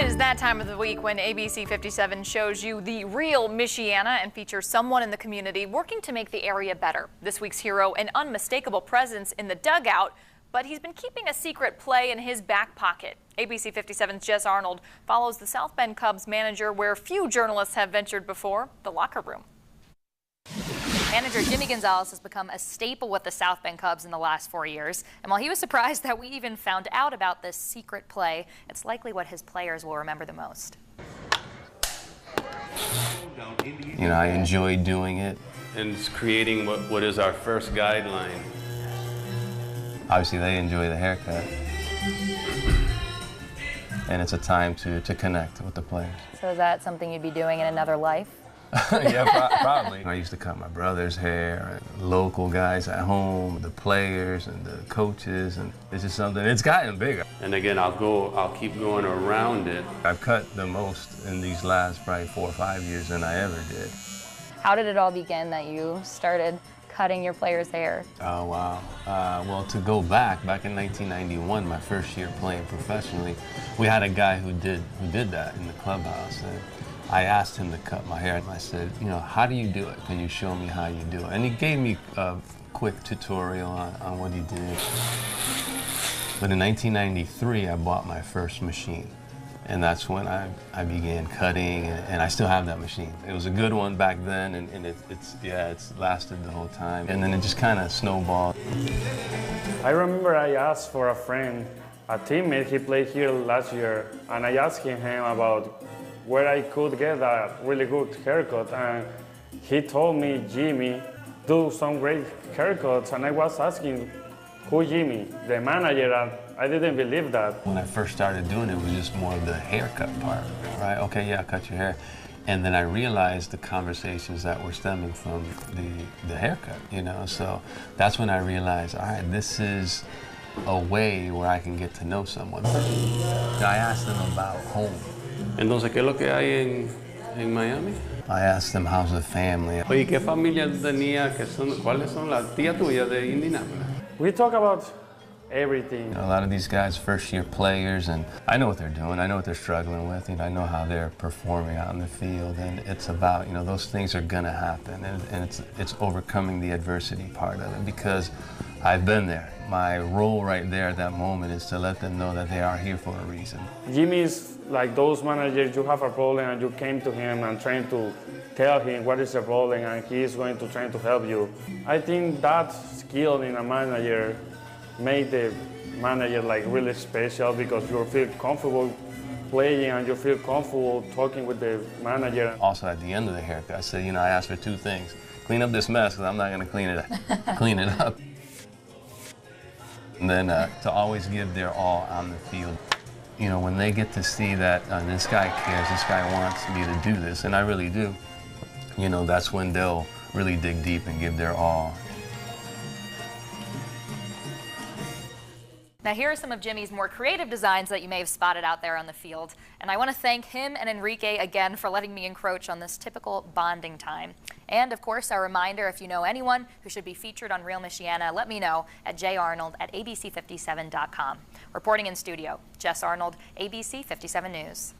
It is that time of the week when ABC 57 shows you the real Michiana and features someone in the community working to make the area better. This week's hero, an unmistakable presence in the dugout, but he's been keeping a secret play in his back pocket. ABC 57's Jess Arnold follows the South Bend Cubs manager where few journalists have ventured before, the locker room. Manager Jimmy Gonzalez has become a staple with the South Bend Cubs in the last 4 years. And while he was surprised that we even found out about this secret play, it's likely what his players will remember the most. You know, I enjoy doing it. And it's creating what is our first guideline. Obviously, they enjoy the haircut. And it's a time to connect with the players. So is that something you'd be doing in another life? Yeah, probably. I used to cut my brother's hair, and local guys at home, the players and the coaches, and it's just something, it's gotten bigger. And again, I'll keep going around it. I've cut the most in these last probably 4 or 5 years than I ever did. How did it all begin that you started cutting your players' hair? Oh, wow. Well, to go back in 1991, my first year playing professionally, we had a guy who did that in the clubhouse. And I asked him to cut my hair, and I said, you know, how do you do it? Can you show me how you do it? And he gave me a quick tutorial on what he did. But in 1993, I bought my first machine. And that's when I began cutting, and I still have that machine. It was a good one back then, and it's lasted the whole time. And then it just kind of snowballed. I remember I asked for a friend, a teammate, he played here last year, and I asked him about where I could get a really good haircut, and he told me, Jimmy, do some great haircuts, and I was asking, who Jimmy? The manager, and I didn't believe that. When I first started doing it, it was just more of the haircut part, right? Okay, yeah, cut your hair. And then I realized the conversations that were stemming from the haircut, you know? So that's when I realized, all right, this is a way where I can get to know someone. I asked them about home. Entonces, ¿qué es lo que hay en Miami? I asked them, how's the family? Oye, ¿qué familia tenía? ¿Cuáles son las tías tuyas de Indianapolis? We talk about everything. You know, a lot of these guys, first-year players, and I know what they're doing. I know what they're struggling with. You know, I know how they're performing out in the field, and it's about, you know, those things are gonna happen, and it's overcoming the adversity part of it, because I've been there. My role right there at that moment is to let them know that they are here for a reason. Jimmy's like those managers, you have a problem and you came to him and trying to tell him what is the problem, and he is going to try to help you. I think that skill in a manager made the manager like really special, because you feel comfortable playing and you feel comfortable talking with the manager. Also, at the end of the haircut, I said, you know, I asked for 2 things. Clean up this mess, because I'm not going to clean it up. And then to always give their all on the field. You know, when they get to see that this guy cares, this guy wants me to do this, and I really do, you know, that's when they'll really dig deep and give their all. Now here are some of Jimmy's more creative designs that you may have spotted out there on the field. And I want to thank him and Enrique again for letting me encroach on this typical bonding time. And of course, a reminder, if you know anyone who should be featured on Real Michiana, let me know at jarnold@abc57.com. Reporting in studio, Jess Arnold, ABC 57 News.